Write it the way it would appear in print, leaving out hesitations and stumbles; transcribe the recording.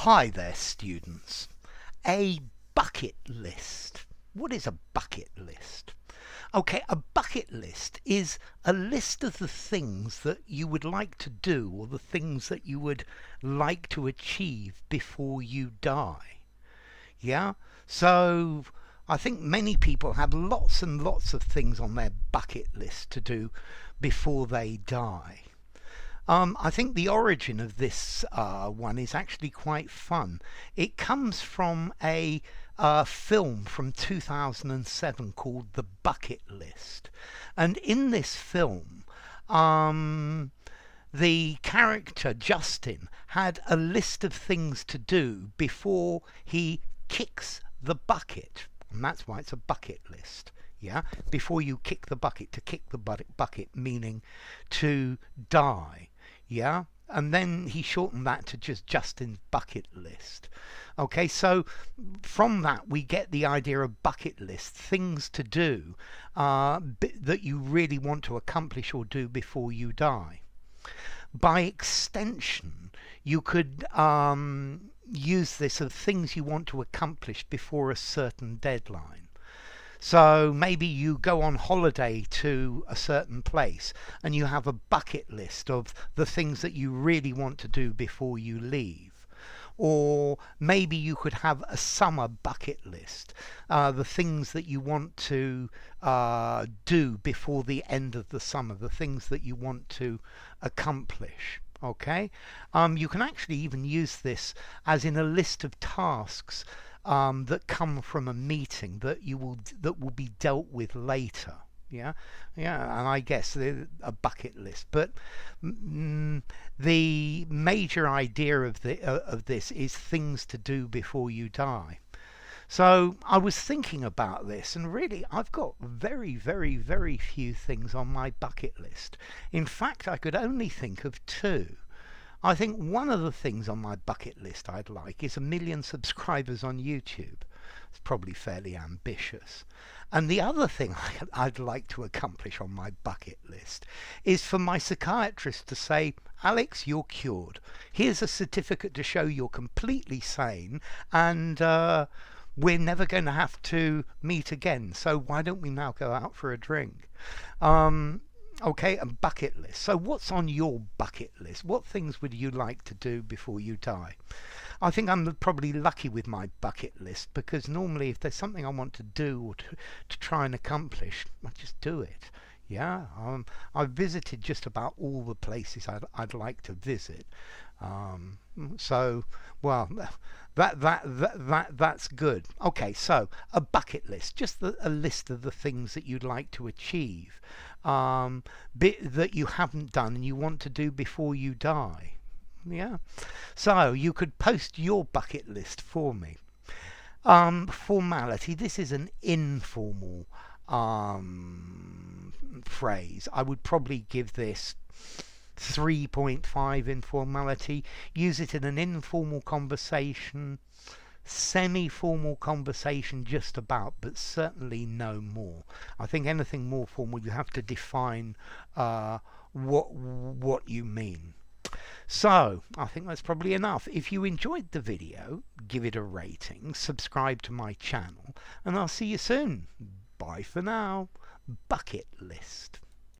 Hi there, students. A bucket list. What is a bucket list? Okay, a bucket list is a list of the things that you would like to do or the things that you would like to achieve before you die. Yeah? So I think many people have lots and lots of things on their bucket list to do before they die. I think the origin of this one is actually quite fun. It comes from a film from 2007 called The Bucket List. And in this film, the character Justin had a list of things to do before he kicks the bucket. And that's why it's a bucket list. Yeah, before you kick the bucket, to kick the bucket meaning to die. Yeah, and then he shortened that to just Justin's bucket list. Okay, so from that we get the idea of bucket list, things to do that you really want to accomplish or do before you die. By extension, you could use this of things you want to accomplish before a certain deadline. So maybe you go on holiday to a certain place and you have a bucket list of the things that you really want to do before you leave. Or maybe you could have a summer bucket list, the things that you want to do before the end of the summer, the things that you want to accomplish. Okay, you can actually even use this as in a list of tasks that come from a meeting that will be dealt with later. Yeah, and I guess a bucket list. But the major idea of this is things to do before you die. So I was thinking about this, and really I've got very, very, very few things on my bucket list. In fact, I could only think of two. I think one of the things on my bucket list I'd like is 1 million subscribers on YouTube. It's probably fairly ambitious. And the other thing I'd like to accomplish on my bucket list is for my psychiatrist to say, Alex, you're cured. Here's a certificate to show you're completely sane, and we're never going to have to meet again. So why don't we now go out for a drink? Okay, a bucket list. So what's on your bucket list? What things would you like to do before you die? I think I'm probably lucky with my bucket list, because normally if there's something I want to do or to try and accomplish, I just do it. Yeah, I've visited just about all the places I'd like to visit. So, well, that's good. Okay, so a bucket list, just a list of the things that you'd like to achieve, that you haven't done and you want to do before you die. Yeah, so you could post your bucket list for me. Formality. This is an informal phrase. I would probably give this 3.5 informality. Use it in an informal conversation, semi-formal conversation just about, but certainly no more. I think anything more formal, you have to define what you mean. So I think that's probably enough. If you enjoyed the video, give it a rating, subscribe to my channel, and I'll see you soon. Bye for now. Bucket list.